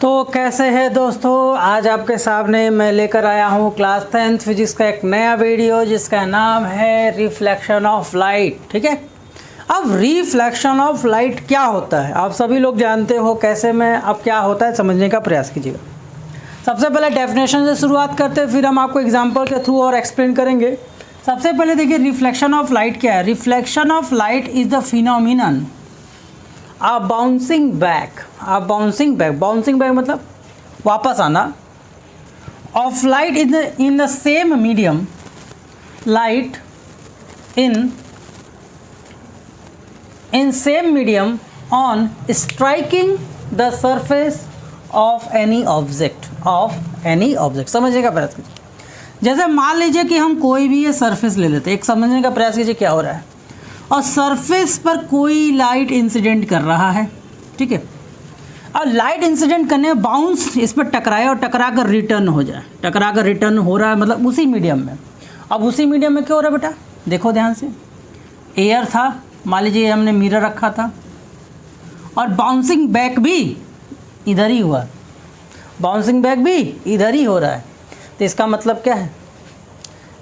तो कैसे हैं दोस्तों, आज आपके सामने मैं लेकर आया हूँ क्लास 10th फिजिक्स का एक नया वीडियो जिसका नाम है रिफ्लेक्शन ऑफ लाइट। ठीक है, अब रिफ्लेक्शन ऑफ लाइट क्या होता है आप सभी लोग जानते हो। कैसे में अब क्या होता है समझने का प्रयास कीजिएगा। सबसे पहले डेफिनेशन से शुरुआत करते हैं, फिर हम आपको एग्जाम्पल के थ्रू और एक्सप्लेन करेंगे। सबसे पहले देखिए रिफ्लेक्शन ऑफ लाइट क्या है। Reflection of light is the phenomenon bouncing back मतलब वापस आना of light in the same medium, light in same medium on striking the surface of any object. समझने का प्रयास कीजिए। जैसे मान लीजिए कि हम कोई भी ये सरफेस ले लेते हैं, एक समझने का प्रयास कीजिए क्या हो रहा है। और सरफेस पर कोई लाइट इंसिडेंट कर रहा है, ठीक है। और लाइट इंसिडेंट करने बाउंस इस पर टकराए और टकरा कर रिटर्न हो जाए। टकरा कर रिटर्न हो रहा है मतलब उसी मीडियम में। अब उसी मीडियम में क्या हो रहा है बेटा, देखो ध्यान से। एयर था, मान लीजिए हमने मिरर रखा था और बाउंसिंग बैक भी इधर ही हुआ, बाउंसिंग बैक भी इधर ही हो रहा है। तो इसका मतलब क्या है,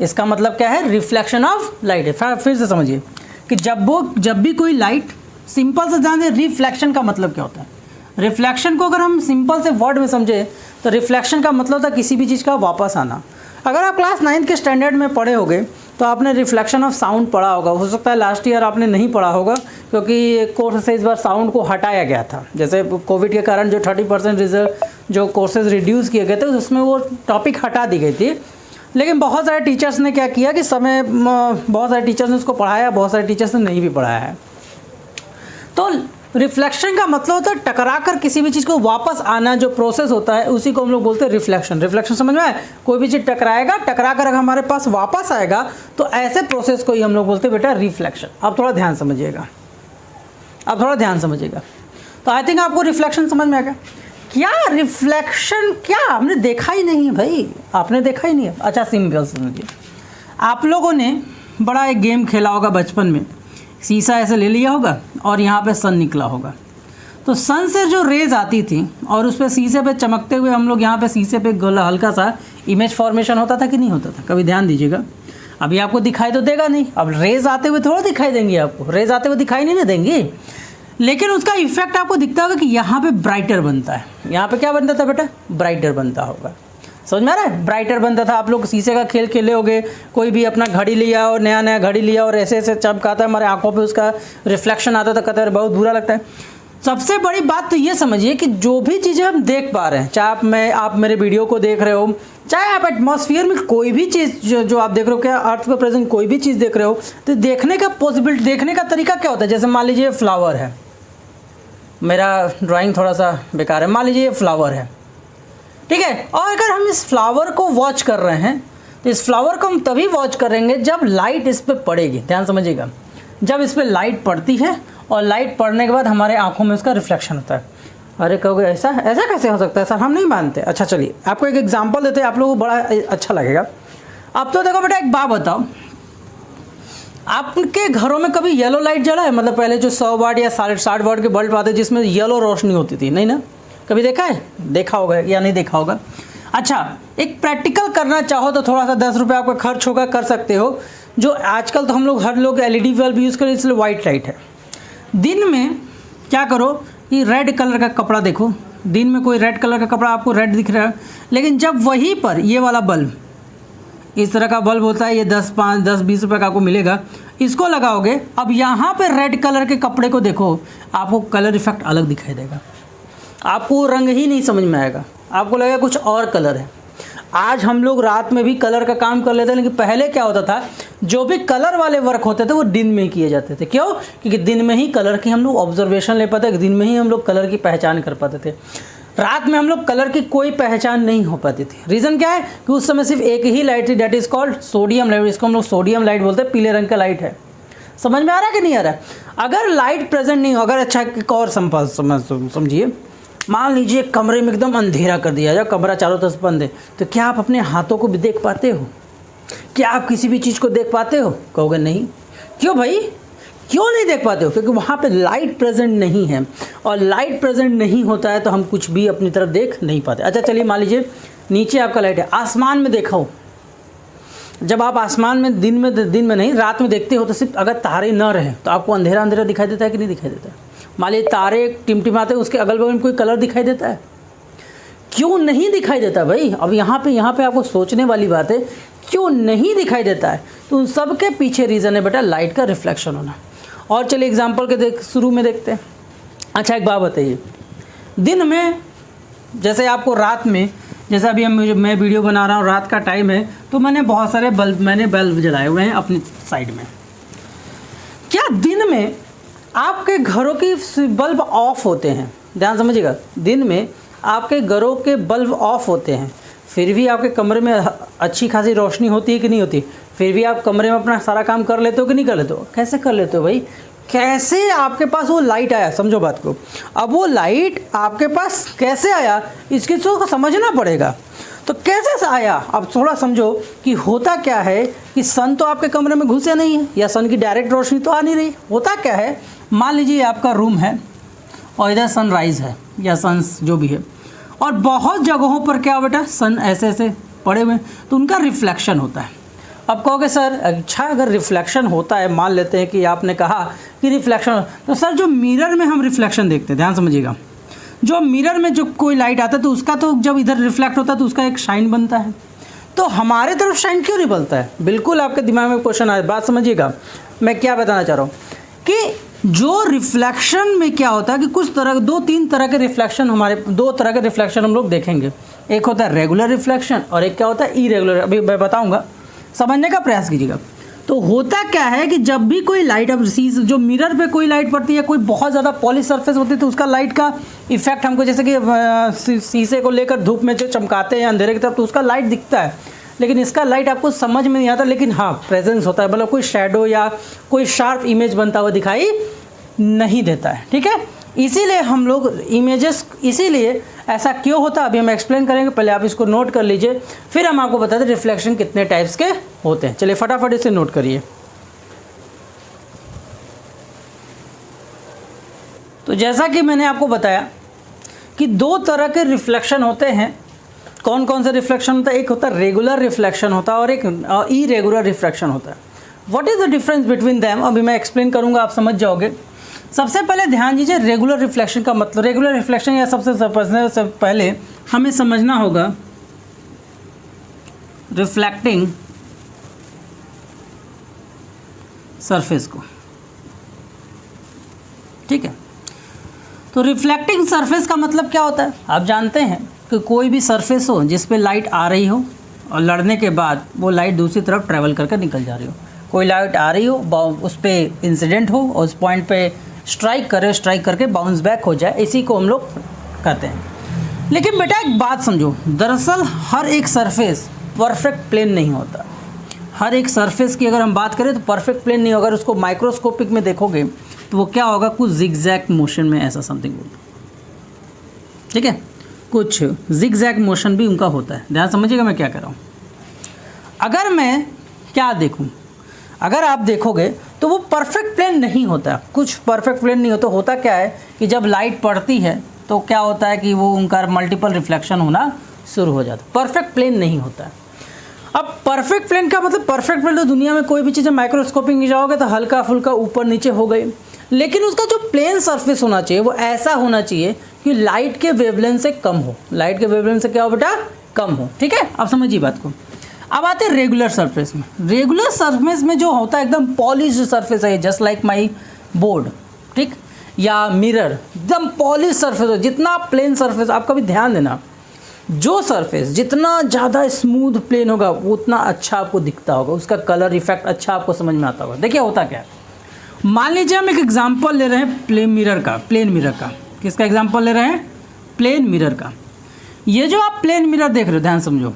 इसका मतलब क्या है, रिफ्लेक्शन ऑफ लाइट है। फिर से समझिए कि जब भी कोई लाइट, सिंपल से जान दे रिफ्लेक्शन का मतलब क्या होता है। रिफ्लेक्शन को अगर हम सिंपल से वर्ड में समझे तो रिफ्लेक्शन का मतलब होता है किसी भी चीज़ का वापस आना। अगर आप क्लास 9th के स्टैंडर्ड में पढ़े होगे तो आपने रिफ्लेक्शन ऑफ साउंड पढ़ा होगा। हो सकता है लास्ट ईयर आपने नहीं पढ़ा होगा क्योंकि कोर्स से इस बार साउंड को हटाया गया था। जैसे कोविड के कारण जो 30% रिजल्ट जो कोर्सेज रिड्यूस किए गए थे उसमें वो टॉपिक हटा दी गई थी। लेकिन बहुत सारे टीचर्स ने क्या किया कि बहुत सारे टीचर्स ने उसको पढ़ाया, बहुत सारे टीचर्स ने नहीं भी पढ़ाया है। तो रिफ्लेक्शन का मतलब होता है टकरा कर किसी भी चीज़ को वापस आना, जो प्रोसेस होता है उसी को हम लोग बोलते हैं रिफ्लेक्शन। रिफ्लेक्शन समझ में आए, कोई भी चीज़ टकराएगा, टकरा कर अगर हमारे पास वापस आएगा तो ऐसे प्रोसेस को ही हम लोग बोलते हैं बेटा रिफ्लेक्शन। अब थोड़ा ध्यान समझिएगा, तो आई थिंक आपको रिफ्लेक्शन समझ में आ गया। क्या रिफ्लेक्शन, क्या हमने देखा ही नहीं है भाई, आपने देखा ही नहीं है। अच्छा सिंपल समझिए, आप लोगों ने बड़ा एक गेम खेला होगा बचपन में। शीशा ऐसे ले लिया होगा और यहाँ पे सन निकला होगा। तो सन से जो रेज आती थी और उस पर शीशे पे चमकते हुए हम लोग यहाँ पे शीशे पे हल्का सा इमेज फॉर्मेशन होता था कि नहीं होता था, कभी ध्यान दीजिएगा। अभी आपको दिखाई तो देगा नहीं, अब रेज आते हुए थोड़ा दिखाई देंगे, आपको रेज आते हुए दिखाई नहीं ना देंगी, लेकिन उसका इफेक्ट आपको दिखता होगा कि यहाँ पे ब्राइटर बनता है। यहाँ पे क्या बनता था बेटा, ब्राइटर बनता होगा। समझ में आ रहा है, ब्राइटर बनता था। आप लोग शीशे का खेल खेले होगे, कोई भी अपना घड़ी लिया और नया घड़ी लिया और ऐसे ऐसे चमकाता है, हमारे आंखों पे उसका रिफ्लेक्शन आता था, कहते हैं बहुत बुरा लगता है। सबसे बड़ी बात तो ये समझिए कि जो भी चीज़ें हम देख पा रहे हैं, चाहे आप मेरे वीडियो को देख रहे हो, चाहे आप एटमॉस्फेयर में कोई भी चीज़ जो आप देख रहे हो, क्या अर्थ पे प्रेजेंट कोई भी चीज़ देख रहे हो, तो देखने का पॉसिबिलिटी, देखने का तरीका क्या होता है। जैसे मान लीजिए फ्लावर है, मेरा ड्राइंग थोड़ा सा बेकार है, मान लीजिए ये फ्लावर है, ठीक है। और अगर हम इस फ्लावर को वॉच कर रहे हैं तो इस फ्लावर को हम तभी वॉच करेंगे जब लाइट इस पर पड़ेगी। ध्यान समझिएगा, जब इस पर लाइट पड़ती है और लाइट पड़ने के बाद हमारे आंखों में उसका रिफ्लेक्शन होता है। अरे कहोगे ऐसा कैसे हो सकता है सर, हम नहीं मानते। अच्छा चलिए आपको एक एग्जाम्पल देते हैं, आप लोगों को बड़ा अच्छा लगेगा। अब तो देखो बेटा एक बात बताओ, आपके घरों में कभी येलो लाइट जला है? मतलब पहले जो 100 वाट या 60 वाट के बल्ब आते जिसमें येलो रोशनी होती थी, नहीं ना, कभी देखा है? देखा होगा या नहीं देखा होगा। अच्छा एक प्रैक्टिकल करना चाहो तो थोड़ा सा 10 रुपये आपका खर्च होगा, कर सकते हो। जो आजकल तो हम लोग हर लोग LED बल्ब यूज़ करें, इसलिए वाइट लाइट है। दिन में क्या करो कि रेड कलर का कपड़ा देखो, दिन में कोई रेड कलर का कपड़ा आपको रेड दिख रहा है, लेकिन जब वहीं पर ये वाला बल्ब, इस तरह का बल्ब होता है, ये 10-20 रुपये का आपको मिलेगा, इसको लगाओगे। अब यहाँ पे रेड कलर के कपड़े को देखो, आपको कलर इफेक्ट अलग दिखाई देगा, आपको रंग ही नहीं समझ में आएगा, आपको लगेगा कुछ और कलर है। आज हम लोग रात में भी कलर का काम कर लेते हैं, लेकिन पहले क्या होता था, जो भी कलर वाले वर्क होते थे वो दिन में ही किए जाते थे। क्यों? क्योंकि दिन में ही कलर की हम लोग ऑब्जर्वेशन ले पाते, दिन में ही हम लोग कलर की पहचान कर पाते थे। रात में हम लोग कलर की कोई पहचान नहीं हो पाती थी। रीज़न क्या है कि उस समय सिर्फ एक ही लाइट थी, that is called sodium light. इसको हम लोग सोडियम लाइट बोलते हैं, पीले रंग का लाइट है। समझ में आ रहा है कि नहीं आ रहा है? अगर लाइट प्रेजेंट नहीं हो, अगर अच्छा एक और समझिए, मान लीजिए कमरे में एकदम अंधेरा कर दिया जाए, कमरा चारों तरफ बंद है, तो क्या आप अपने हाथों को भी देख पाते हो? क्या आप किसी भी चीज़ को देख पाते हो? कहोगे नहीं। क्यों भाई? क्यों नहीं देख पाते हो? क्योंकि वहाँ पे लाइट प्रेजेंट नहीं है, और लाइट प्रेजेंट नहीं होता है तो हम कुछ भी अपनी तरफ देख नहीं पाते। अच्छा चलिए मान लीजिए नीचे आपका लाइट है, आसमान में देखा हो, जब आप आसमान में दिन में नहीं रात में देखते हो तो सिर्फ अगर तारे न रहे तो आपको अंधेरा अंधेरा दिखाई देता है कि नहीं दिखाई देता है? मान लीजिए तारे टिमटिमाते हैं, उसके अगल बगल में कोई कलर दिखाई देता है? क्यों नहीं दिखाई देता भाई? अब यहाँ पे आपको सोचने वाली बात है, क्यों नहीं दिखाई देता है? तो उन सब के पीछे रीज़न है बेटा लाइट का रिफ्लेक्शन होना। और चलिए एग्जाम्पल के शुरू में देखते हैं। अच्छा एक बात बताइए, दिन में जैसे आपको रात में, जैसे अभी मैं वीडियो बना रहा हूँ, रात का टाइम है तो मैंने बहुत सारे बल्ब जलाए हुए हैं अपनी साइड में। क्या दिन में आपके घरों की बल्ब ऑफ होते हैं? ध्यान समझिएगा, दिन में आपके घरों के बल्ब ऑफ होते हैं, फिर भी आपके कमरे में अच्छी खासी रोशनी होती है कि नहीं होती? फिर भी आप कमरे में अपना सारा काम कर लेते हो कि नहीं कर लेते हो? कैसे कर लेते हो भाई? कैसे आपके पास वो लाइट आया? समझो बात को। अब वो लाइट आपके पास कैसे आया, इसकी तो समझना पड़ेगा। तो कैसे आया, अब थोड़ा समझो कि होता क्या है कि सन तो आपके कमरे में घुसे नहीं है, या सन की डायरेक्ट रोशनी तो आ नहीं रही। होता क्या है, मान लीजिए आपका रूम है और इधर सनराइज़ है या सन जो भी है, और बहुत जगहों पर क्या बेटा सन ऐसे ऐसे पड़े हुए हैं, तो उनका रिफ्लेक्शन होता है। अब कहोगे सर अच्छा अगर रिफ्लेक्शन होता है, मान लेते हैं कि आपने कहा कि रिफ्लेक्शन, तो सर जो मिरर में हम रिफ्लेक्शन देखते हैं, ध्यान समझिएगा, जो मिरर में जो कोई लाइट आता है तो उसका तो जब इधर रिफ्लेक्ट होता है तो उसका एक शाइन बनता है, तो हमारे तरफ शाइन क्यों नहीं बनता है? बिल्कुल आपके दिमाग में क्वेश्चन आया। बात समझिएगा मैं क्या बताना चाह रहा हूँ कि जो रिफ्लेक्शन में क्या होता है कि कुछ तरह, दो तीन तरह के रिफ्लेक्शन, हमारे दो तरह के रिफ्लेक्शन हम लोग देखेंगे। एक होता है रेगुलर रिफ्लेक्शन और एक क्या होता है इरेगुलर। अभी मैं बताऊंगा, समझने का प्रयास कीजिएगा। तो होता क्या है कि जब भी कोई लाइट, अब जो मिरर पे कोई लाइट पड़ती है, कोई बहुत ज़्यादा पॉलिश सरफेस होती है तो उसका लाइट का इफेक्ट हमको, जैसे कि शीशे को लेकर धूप में जो चमकाते हैं अंधेरे की तरफ तो उसका लाइट दिखता है, लेकिन इसका लाइट आपको समझ में नहीं आता, लेकिन हाँ प्रेजेंस होता है, मतलब कोई शेडो या कोई शार्प इमेज बनता हुआ दिखाई नहीं देता है। ठीक है, इसीलिए हम लोग इमेजेस, इसीलिए ऐसा क्यों होता है अभी हम एक्सप्लेन करेंगे। पहले आप इसको नोट कर लीजिए, फिर हम आपको बताते हैं रिफ्लेक्शन कितने टाइप्स के होते हैं। चलिए फटाफट इसे नोट करिए। तो जैसा कि मैंने आपको बताया कि दो तरह के रिफ्लेक्शन होते हैं। कौन कौन से रिफ्लेक्शन होता है? एक होता है रेगुलर रिफ्लेक्शन होता है और एक इरेगुलर रिफ्लेक्शन होता है। What is the difference between them, अभी मैं एक्सप्लेन करूंगा, आप समझ जाओगे। सबसे पहले ध्यान दीजिए रेगुलर रिफ्लेक्शन का मतलब। रेगुलर रिफ्लेक्शन या सबसे पहले हमें समझना होगा रिफ्लेक्टिंग सरफेस को। ठीक है, तो रिफ्लेक्टिंग सरफेस का मतलब क्या होता है? आप जानते हैं कि कोई भी सरफेस हो जिस पे लाइट आ रही हो और लड़ने के बाद वो लाइट दूसरी तरफ ट्रैवल करके निकल जा रही हो। कोई लाइट आ रही हो, उस पर इंसिडेंट हो और उस पॉइंट पे स्ट्राइक करे, स्ट्राइक करके बाउंस बैक हो जाए, इसी को हम लोग कहते हैं। लेकिन बेटा एक बात समझो, दरअसल हर एक सरफेस परफेक्ट प्लेन नहीं होता। हर एक सरफेस की अगर हम बात करें तो परफेक्ट प्लेन नहीं होगा। अगर उसको माइक्रोस्कोपिक में देखोगे तो वो क्या होगा, कुछ जिगजैग मोशन में ऐसा समथिंग होगा। ठीक है, कुछ जिगजैग मोशन भी उनका होता है। ध्यान समझिएगा मैं क्या कह रहा हूँ। अगर मैं क्या देखूँ, अगर आप देखोगे तो वो परफेक्ट प्लेन नहीं होता, कुछ परफेक्ट प्लेन नहीं होता। होता क्या है कि जब लाइट पड़ती है तो क्या होता है कि वो उनका मल्टीपल रिफ्लेक्शन होना शुरू हो जाता है, परफेक्ट प्लेन नहीं होता है। अब परफेक्ट प्लेन का मतलब, परफेक्ट प्लेन तो दुनिया में कोई भी चीज़ माइक्रोस्कोपिक में जाओगे तो हल्का फुल्का ऊपर नीचे हो गई, लेकिन उसका जो प्लेन सरफेस होना चाहिए वो ऐसा होना चाहिए कि लाइट के वेवलेंथ से कम हो। लाइट के वेवलेंथ से क्या हो बेटा, कम हो। ठीक है, अब समझिए बात को। अब आते हैं रेगुलर सरफेस में। रेगुलर सरफेस में जो होता है एकदम पॉलिश सरफेस है, जस्ट लाइक माई बोर्ड, ठीक, या मिरर, एकदम पॉलिश सरफेस हो। जितना प्लेन सरफेस, आपका भी ध्यान देना, जो सरफेस जितना ज़्यादा स्मूथ प्लेन होगा वो उतना अच्छा आपको दिखता होगा, उसका कलर इफेक्ट अच्छा आपको समझ में आता होगा। देखिए होता क्या है, मान लीजिए हम एक एग्जाम्पल ले रहे हैं प्लेन मिरर का। किसका एग्जाम्पल ले रहे हैं? प्लेन मिरर का। ये जो आप प्लेन मिरर देख रहे हो, ध्यान समझो,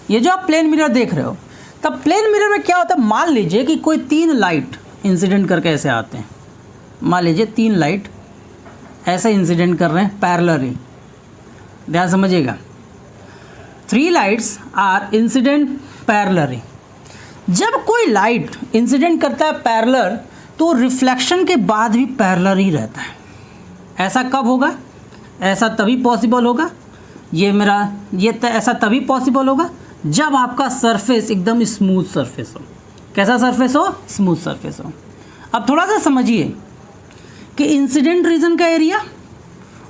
ये जो आप प्लेन मिरर देख रहे हो, तब प्लेन मिरर में क्या होता है, मान लीजिए कि कोई 3 लाइट इंसिडेंट करके ऐसे आते हैं। मान लीजिए 3 लाइट ऐसे इंसिडेंट कर रहे हैं पैरेलली। ध्यान समझिएगा, 3 लाइट्स आर इंसिडेंट पैरेलली। जब कोई लाइट इंसिडेंट करता है पैरेलल, तो रिफ्लेक्शन के बाद भी पैरेलल ही रहता है। ऐसा कब होगा? ऐसा तभी पॉसिबल होगा, ऐसा तभी पॉसिबल होगा जब आपका सरफेस एकदम स्मूथ सरफेस हो। कैसा सरफेस हो? स्मूथ सरफेस हो। अब थोड़ा सा समझिए कि इंसिडेंट रीजन का एरिया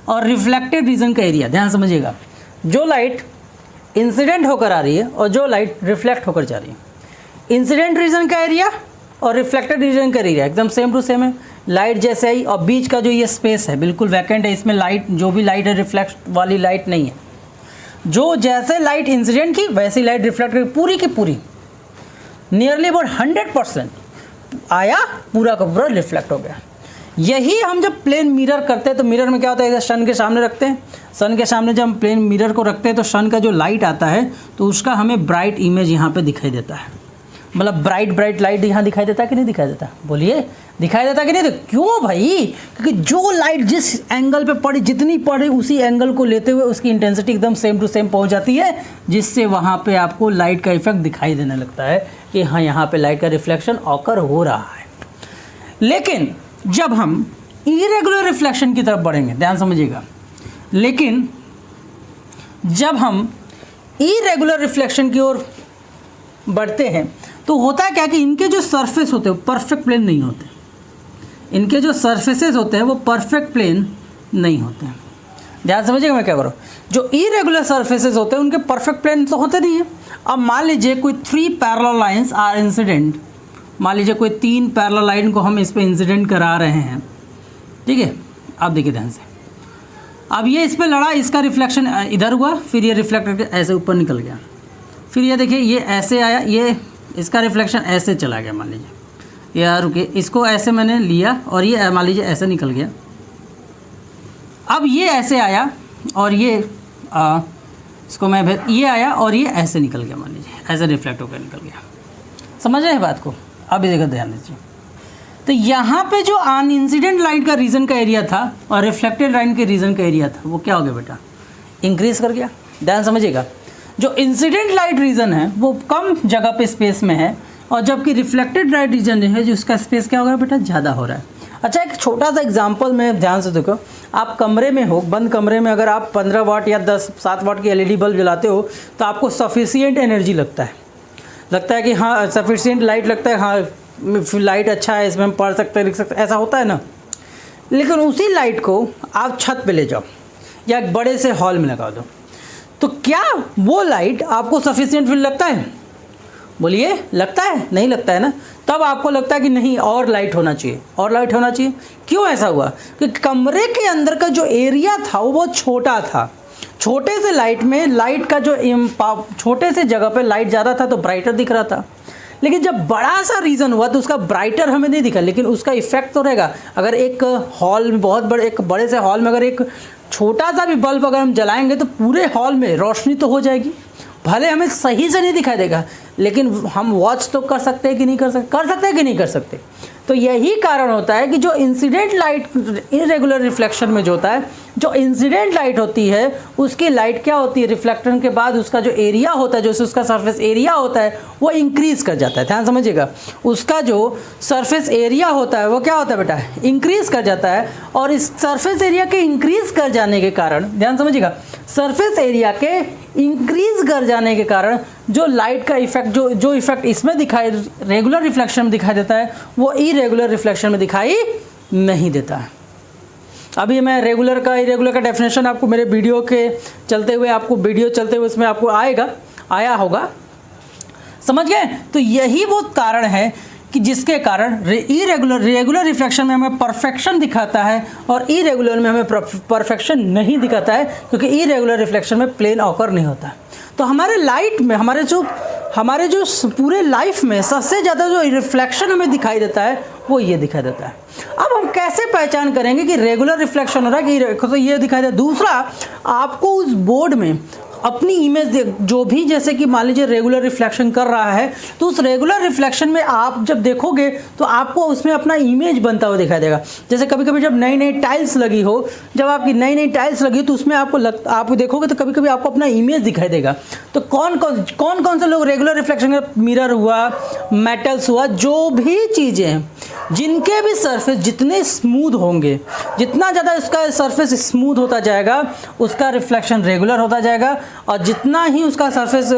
और रिफ्लेक्टेड रीजन का एरिया, ध्यान समझिएगा। जो लाइट इंसिडेंट होकर आ रही है और जो लाइट रिफ्लेक्ट होकर जा रही है, इंसिडेंट रीजन का एरिया और रिफ्लेक्टेड रीजन का एरिया एकदम सेम टू सेम है। लाइट जैसे आई और बीच का जो ये स्पेस है बिल्कुल वैकेंट है, इसमें लाइट, जो भी लाइट है रिफ्लेक्ट वाली लाइट नहीं है। जो जैसे लाइट इंसिडेंट की वैसी लाइट रिफ्लेक्ट की पूरी नियरली अबाउट 100% आया, पूरा का पूरा रिफ्लेक्ट हो गया। यही हम जब प्लेन मिरर करते हैं तो मिरर में क्या होता है, सन के सामने रखते हैं, सन के सामने जब हम प्लेन मिरर को रखते हैं तो सन का जो लाइट आता है तो उसका हमें ब्राइट इमेज यहाँ पे दिखाई देता है। मतलब ब्राइट लाइट यहाँ दिखाई देता है कि नहीं दिखाई देता? बोलिए, दिखाई देता कि नहीं? तो क्यों भाई? क्योंकि जो लाइट जिस एंगल पे पड़ी, जितनी पड़ी, उसी एंगल को लेते हुए उसकी इंटेंसिटी एकदम सेम टू सेम पहुँच जाती है, जिससे वहाँ पे आपको लाइट का इफेक्ट दिखाई देने लगता है कि हाँ यहाँ पे लाइट का रिफ्लेक्शन ऑकर हो रहा है। लेकिन जब हम इरेगुलर रिफ्लेक्शन की तरफ बढ़ेंगे, ध्यान समझिएगा, लेकिन जब हम इरेगुलर रिफ्लेक्शन की ओर बढ़ते हैं तो होता है क्या कि इनके जो सरफेस होते हैं वो परफेक्ट प्लेन नहीं होते। इनके जो सरफेसेस होते हैं वो परफेक्ट प्लेन नहीं होते हैं। ध्यान समझिएगा मैं क्या करूँ। जो इरेगुलर सरफेसेस होते हैं उनके परफेक्ट प्लेन तो होते नहीं है। अब मान लीजिए कोई 3 पैरेलल लाइंस आर इंसिडेंट, मान लीजिए कोई 3 पैरेलल लाइन को हम इस पर इंसिडेंट करा रहे हैं, ठीक है। अब देखिए ध्यान से, अब ये इस पर लड़ा, इसका रिफ्लेक्शन इधर हुआ, फिर ये रिफ्लेक्ट करके ऐसे ऊपर निकल गया, फिर ये देखिए ये ऐसे आया, ये इसका रिफ्लेक्शन ऐसे चला गया। मान लीजिए ये रुके, इसको ऐसे मैंने लिया और ये मान लीजिए ऐसे निकल गया। अब ये ऐसे आया और ये इसको मैं ये आया और ये ऐसे निकल गया, मान लीजिए ऐसे रिफ्लेक्ट होकर निकल गया। समझ रहे हैं बात को? अब इधर ध्यान दीजिए। तो यहाँ पे जो अनइंसिडेंट लाइट का रीजन का एरिया था और रिफ्लेक्टेड लाइट के रीजन का एरिया था वो क्या हो गया बेटा? इंक्रीज कर गया। ध्यान समझिएगा, जो इंसिडेंट लाइट रीजन है वो कम जगह पे स्पेस में है और जबकि रिफ्लेक्टेड लाइट रीजन है जो उसका स्पेस क्या हो गया बेटा? ज़्यादा हो रहा है। अच्छा, एक छोटा सा एग्जांपल में ध्यान से देखो। आप कमरे में हो, बंद कमरे में, अगर आप 15 वाट या 7 वाट की LED बल्ब जलाते हो तो आपको सफिशिएंट एनर्जी लगता है कि हाँ सफिशिएंट लाइट लगता है, हाँ लाइट अच्छा है, इसमें हम पढ़ सकते हैं, लिख सकते हैं, ऐसा होता है ना। लेकिन उसी लाइट को आप छत पे ले जाओ या एक बड़े से हॉल में लगा दो, तो क्या वो लाइट आपको सफिशिएंट फील लगता है? बोलिए, लगता है? नहीं लगता है ना। तब आपको लगता है कि नहीं और लाइट होना चाहिए, और लाइट होना चाहिए। क्यों ऐसा हुआ? कि कमरे के अंदर का जो एरिया था वो बहुत छोटा था। छोटे से लाइट में लाइट का जो छोटे से जगह पे लाइट ज़्यादा था तो ब्राइटर दिख रहा था। लेकिन जब बड़ा सा रीज़न हुआ तो उसका ब्राइटर हमें नहीं दिखा, लेकिन उसका इफेक्ट तो रहेगा। अगर एक हॉल में, बहुत बड़े, एक बड़े से हॉल में अगर एक छोटा सा भी बल्ब अगर हम जलाएंगे तो पूरे हॉल में रोशनी तो हो जाएगी। भले हमें सही से नहीं दिखाई देगा, लेकिन हम वॉच तो कर सकते हैं कि नहीं कर सकते? कर सकते हैं कि नहीं कर सकते? तो यही कारण होता है कि जो इंसिडेंट लाइट, इरेगुलर रिफ्लेक्शन में जो होता है, जो इंसिडेंट लाइट होती है उसकी लाइट क्या होती है? रिफ्लेक्शन के बाद उसका जो एरिया होता है, जो उसका सरफेस एरिया होता है वो इंक्रीज़ कर जाता है। ध्यान समझिएगा, उसका जो सरफेस एरिया होता है वो क्या होता है बेटा? इंक्रीज़ कर जाता है। और इस सरफेस एरिया के इंक्रीज़ कर जाने के कारण, ध्यान समझिएगा, सरफेस एरिया के इंक्रीज़ कर जाने के कारण जो लाइट का इफेक्ट, जो इफेक्ट इसमें दिखाई, रेगुलर रिफ्लेक्शन में दिखाई देता है, वो इरेगुलर रिफ्लेक्शन में दिखाई नहीं देता है। अभी मैं रेगुलर का इरेगुलर का डेफिनेशन आपको मेरे वीडियो के चलते हुए उसमें आपको आया होगा, समझ गए? तो यही वो कारण है कि जिसके कारण रेगुलर रिफ्लेक्शन में हमें परफेक्शन दिखाता है और इरेगुलर में हमें परफेक्शन नहीं दिखाता है, क्योंकि इरेगुलर रिफ्लेक्शन में प्लेन ऑकर नहीं होता है। तो हमारे लाइट में, हमारे जो पूरे लाइफ में सबसे ज़्यादा जो रिफ्लेक्शन हमें दिखाई देता है वो ये दिखाई देता है। अब हम कैसे पहचान करेंगे कि रेगुलर रिफ्लेक्शन हो रहा है कि तो ये दिखाई देता है? दूसरा, आपको उस बोर्ड में अपनी इमेज जो भी, जैसे कि मान लीजिए रेगुलर रिफ्लेक्शन कर रहा है, तो उस रेगुलर रिफ्लेक्शन में आप जब देखोगे तो आपको उसमें अपना इमेज बनता हुआ दिखाई देगा। जैसे कभी कभी जब नई नई टाइल्स लगी हो, जब आपकी नई नई टाइल्स लगी तो उसमें आप देखोगे तो कभी कभी आपको अपना इमेज दिखाई देगा। तो कौन से लोग रेगुलर रिफ्लेक्शन, मिरर हुआ, मेटल्स हुआ, जो भी चीज़ें हैं जिनके भी सरफेस जितने स्मूथ होंगे, जितना ज़्यादा उसका सरफेस स्मूथ होता जाएगा उसका रिफ्लेक्शन रेगुलर होता जाएगा, और जितना ही उसका सरफेस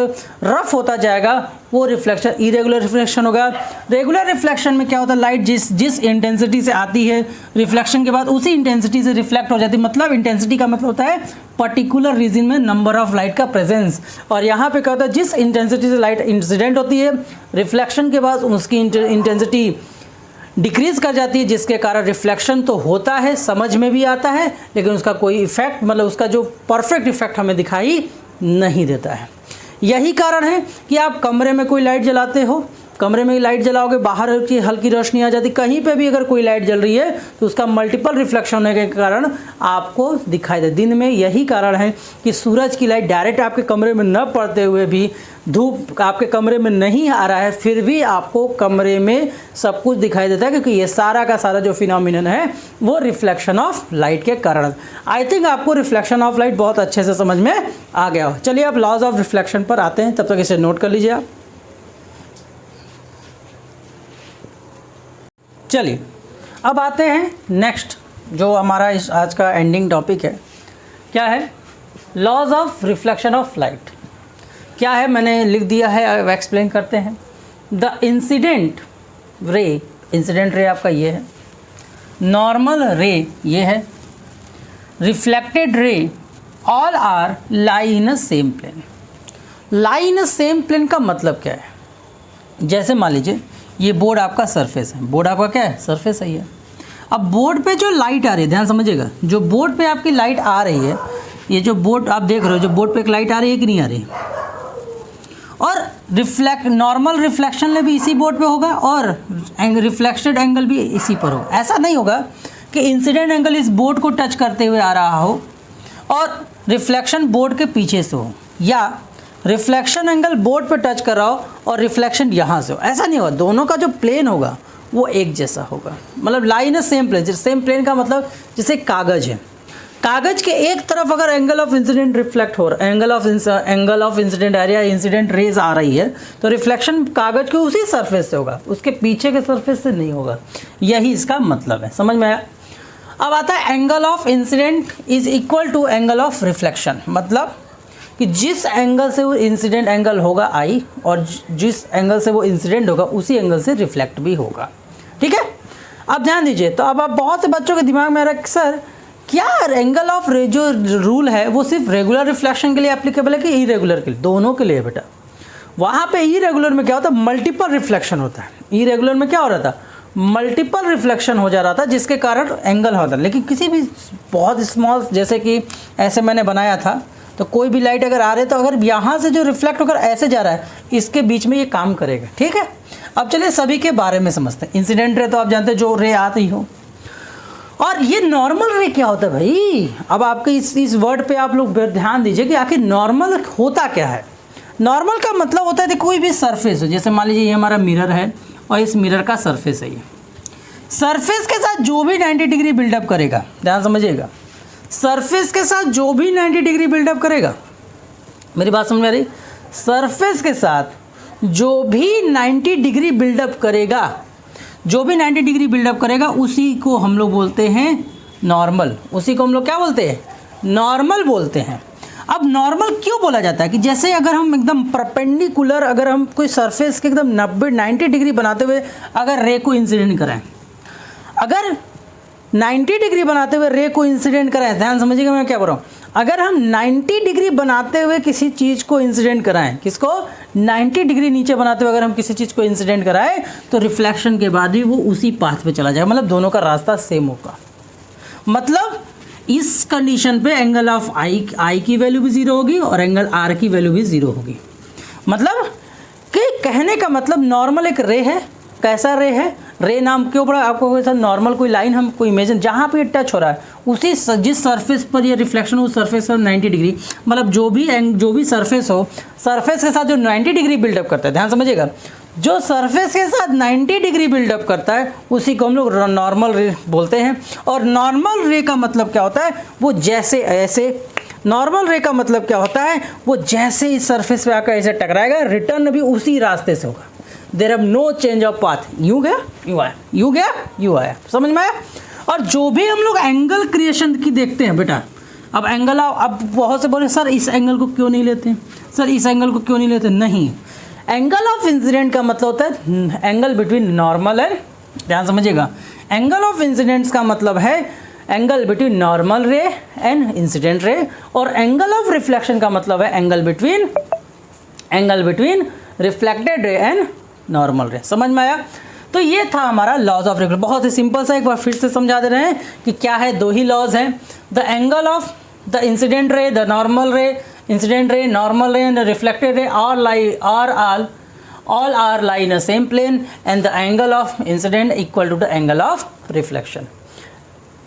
रफ होता जाएगा वो रिफ्लेक्शन इरेगुलर रिफ्लेक्शन होगा। रेगुलर रिफ्लेक्शन में क्या होता है, लाइट जिस इंटेंसिटी से आती है रिफ्लेक्शन के बाद उसी इंटेंसिटी से रिफ्लेक्ट हो जाती है। मतलब इंटेंसिटी का मतलब होता है पर्टिकुलर रीजन में नंबर ऑफ लाइट का प्रेजेंस। और यहाँ पे क्या होता है, जिस इंटेंसिटी से लाइट इंसिडेंट होती है रिफ्लेक्शन के बाद उसकी इंटेंसिटी डिक्रीज़ कर जाती है, जिसके कारण रिफ्लेक्शन तो होता है, समझ में भी आता है, लेकिन उसका कोई इफेक्ट, मतलब उसका जो परफेक्ट इफेक्ट हमें दिखाई नहीं देता है। यही कारण है कि आप कमरे में कोई लाइट जलाते हो, कमरे में लाइट जलाओगे, बाहर की हल्की रोशनी आ जाती, कहीं पे भी अगर कोई लाइट जल रही है तो उसका मल्टीपल रिफ्लेक्शन होने के कारण आपको दिखाई दे दिन में। यही कारण है कि सूरज की लाइट डायरेक्ट आपके कमरे में न पड़ते हुए भी, धूप आपके कमरे में नहीं आ रहा है, फिर भी आपको कमरे में सब कुछ दिखाई देता है, क्योंकि ये सारा का सारा जो फिनोमिनन है वो रिफ्लेक्शन ऑफ लाइट के कारण। आई थिंक आपको रिफ्लेक्शन ऑफ लाइट बहुत अच्छे से समझ में आ गया हो। चलिए आप लॉज ऑफ रिफ्लेक्शन पर आते हैं, तब तक इसे नोट कर लीजिए आप। चलिए अब आते हैं नेक्स्ट, जो हमारा इस आज का एंडिंग टॉपिक है। क्या है? Laws of reflection of light. क्या है, मैंने लिख दिया है, अब एक्सप्लेन करते हैं। द इंसिडेंट रे आपका ये है, नॉर्मल रे ये है, reflected ray, all are lie in a same plane. Lie in a same plane का मतलब क्या है? जैसे मान लीजिए ये बोर्ड आपका सरफेस है, बोर्ड आपका क्या है? सरफेस है ये। अब बोर्ड पे जो लाइट आ रही है, ध्यान समझिएगा, जो बोर्ड पे आपकी लाइट आ रही है, ये जो बोर्ड आप देख रहे हो, जो बोर्ड पे एक लाइट आ रही है कि नहीं आ रही है, और नॉर्मल रिफ्लेक्शन भी इसी बोर्ड पे होगा और रिफ्लेक्टेड एंगल भी इसी पर होगा। ऐसा नहीं होगा कि इंसिडेंट एंगल इस बोर्ड को टच करते हुए आ रहा हो और रिफ्लेक्शन बोर्ड के पीछे से हो, या रिफ्लेक्शन एंगल बोर्ड पे टच कर रहा हो और रिफ्लेक्शन यहाँ से हो। ऐसा नहीं होगा, दोनों का जो प्लेन होगा वो एक जैसा होगा। मतलब लाइन है सेम प्लेन। सेम प्लेन का मतलब जैसे कागज़ है, कागज़ के एक तरफ अगर एंगल ऑफ इंसिडेंट रिफ्लेक्ट हो रहा है, angle of incident area incident rays आ रही है, तो रिफ्लेक्शन कागज़ के उसी सरफेस से होगा, उसके पीछे के सरफेस से नहीं होगा। यही इसका मतलब है, समझ में आया? अब आता है angle of incident is equal to angle of reflection. मतलब कि जिस एंगल से वो इंसिडेंट एंगल होगा आई, और जिस एंगल से वो इंसिडेंट होगा उसी एंगल से रिफ्लेक्ट भी होगा। ठीक है, अब ध्यान दीजिए। तो अब आप बहुत से बच्चों के दिमाग में आ रहा है, सर क्या एंगल ऑफ जो रूल है वो सिर्फ रेगुलर रिफ्लेक्शन के लिए एप्लीकेबल है कि इरेगुलर के लिए? दोनों के लिए बेटा। वहाँ पे इरेगुलर में क्या होता है? मल्टीपल रिफ्लेक्शन होता है। इरेगुलर में क्या हो रहा था? मल्टीपल रिफ्लेक्शन हो जा रहा था, जिसके कारण एंगल होता है। लेकिन किसी भी बहुत स्मॉल, जैसे कि ऐसे मैंने बनाया था, तो कोई भी लाइट अगर आ रही है तो अगर यहाँ से जो रिफ्लेक्ट होकर ऐसे जा रहा है, इसके बीच में ये काम करेगा। ठीक है, अब चलिए सभी के बारे में समझते हैं। इंसिडेंट रे तो आप जानते हैं, जो रे आती हो। और ये नॉर्मल रे क्या होता है भाई? अब आपके इस वर्ड पे आप लोग ध्यान दीजिए कि आखिर नॉर्मल होता क्या है। नॉर्मल का मतलब होता है कि कोई भी सरफेस हो, जैसे मान लीजिए ये हमारा मिरर है और इस मिरर का सरफेस है, ये सरफेस के साथ जो भी 90 डिग्री बिल्डअप करेगा, ध्यान समझिएगा, सरफेस के साथ जो भी 90 डिग्री बिल्डअप करेगा, मेरी बात समझ में आ रही? सरफेस के साथ जो भी 90 डिग्री बिल्डअप करेगा, जो भी 90 डिग्री बिल्डअप करेगा, उसी को हम लोग बोलते हैं नॉर्मल। उसी को हम लोग क्या बोलते हैं? नॉर्मल बोलते हैं। अब नॉर्मल क्यों बोला जाता है? कि जैसे अगर हम एकदम परपेंडिकुलर, अगर हम कोई सरफेस के एकदम 90 डिग्री बनाते हुए अगर रे को इंसिडेंट कराएं, अगर 90 डिग्री बनाते हुए रे को इंसिडेंट कराएं, ध्यान समझिएगा मैं क्या बोल रहा हूँ। अगर हम 90 डिग्री बनाते हुए किसी चीज़ को इंसिडेंट कराएं, किसको? 90 डिग्री नीचे बनाते हुए अगर हम किसी चीज़ को इंसिडेंट कराएं, तो रिफ्लेक्शन के बाद भी वो उसी पाथ पे चला जाएगा। मतलब दोनों का रास्ता सेम होगा। मतलब इस कंडीशन पे एंगल ऑफ आई की वैल्यू भी 0 होगी और एंगल आर की वैल्यू भी 0 होगी। मतलब कि कहने का मतलब नॉर्मल एक रे है, कैसा रे है, रे नाम के ऊपर आपको कोई सा नॉर्मल कोई लाइन हम कोई इमेजिन जहाँ पे टच हो रहा है उसी जिस सरफेस पर ये रिफ्लेक्शन उस सरफेस पर 90 डिग्री, मतलब जो भी सरफेस हो, सरफेस के साथ जो 90 डिग्री बिल्डअप करता है, ध्यान समझिएगा, जो सरफेस के साथ 90 डिग्री बिल्डअप करता है उसी को हम लोग नॉर्मल रे बोलते हैं। और नॉर्मल रे का मतलब क्या होता है, वो जैसे ऐसे, नॉर्मल रे का मतलब क्या होता है, वो जैसे इस सरफेस पे आकर ऐसे टकराएगा, रिटर्न भी उसी रास्ते से होगा। There have no change of path, यूँ गया यूँ आया, यूँ गया यूँ आया, समझ में आया। और जो भी हम लोग एंगल क्रिएशन की देखते हैं बेटा, अब एंगल, अब बहुत से बोले सर इस एंगल को क्यों नहीं लेते, सर इस एंगल को क्यों नहीं लेते, नहीं, एंगल ऑफ इंसिडेंट का मतलब होता है एंगल बिटवीन नॉर्मल एंड, ध्यान समझिएगा, एंगल ऑफ इंसिडेंट्स का मतलब है एंगल बिटवीन नॉर्मल रे एंड इंसिडेंट रे, और एंगल ऑफ रिफ्लेक्शन का मतलब है angle between reflected ray and normal रे। समझ में आया। तो ये था हमारा लॉज ऑफ रिफ्लेक्शन, बहुत ही सिंपल सा, एक बार फिर से समझा दे रहे हैं कि क्या है, दो ही लॉज हैं, the angle of the incident ray, the normal रे, इंसिडेंट रे, नॉर्मल रे and reflected ray all are lie in the same plane and the angle of incident equal to the angle of reflection।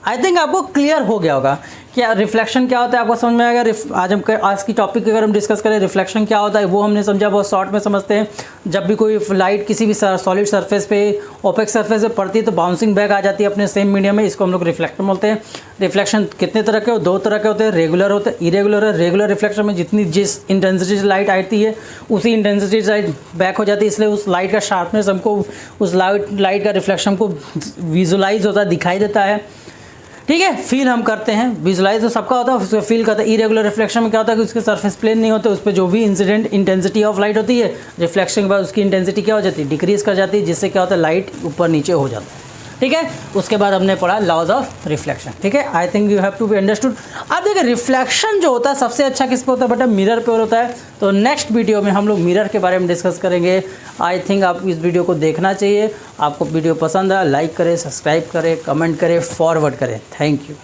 I think आपको clear हो गया होगा कि reflection क्या होता है, आपको समझ में आएगा। आज की टॉपिक की अगर हम डिस्कस करें, रिफ्लेक्शन क्या होता है वो हमने समझा, बहुत शॉर्ट में समझते हैं। जब भी कोई लाइट किसी भी सॉलिड सरफेस पे, ओपेक सरफेस पे पड़ती है तो बाउंसिंग बैक आ जाती है अपने सेम मीडियम में, इसको हम लोग रिफ्लेक्शन बोलते हैं। रिफ्लेक्शन कितने तरह के हो, दो तरह के होते हैं, रेगुलर होते हैं, इरेगुलर है। रेगुलर रिफ्लेक्शन में जिस इंटेंसिटी से लाइट आती है उसी इंटेंसिटी से लाइट बैक हो जाती है, इसलिए उस लाइट का शार्पनेस हमको, उस लाइट का रिफ्लेक्शन को विजुलाइज होता है, दिखाई देता है। ठीक है, फील हम करते हैं, विजुलाइज तो सबका होता है, उसको फील करते हैं। इरेगुलर रिफ्लेक्शन में क्या होता है कि उसके सरफेस प्लेन नहीं होते, उस पर जो भी इंसिडेंट इंटेंसिटी ऑफ लाइट होती है, रिफ्लेक्शन के बाद उसकी इंटेंसिटी क्या हो जाती है, डिक्रीज कर जाती है, जिससे क्या होता है, लाइट ऊपर नीचे हो जाता है। ठीक है, उसके बाद हमने पढ़ा लॉज ऑफ रिफ्लेक्शन। ठीक है, I think you have to be understood. अब देखिए रिफ्लेक्शन जो होता है सबसे अच्छा किस पे होता है बेटा, मिरर पे होता है। तो नेक्स्ट वीडियो में हम लोग मिरर के बारे में डिस्कस करेंगे। आई थिंक आप इस वीडियो को देखना चाहिए। आपको वीडियो पसंद आया, लाइक करें, सब्सक्राइब करें, कमेंट करें, फॉरवर्ड करें। Thank you.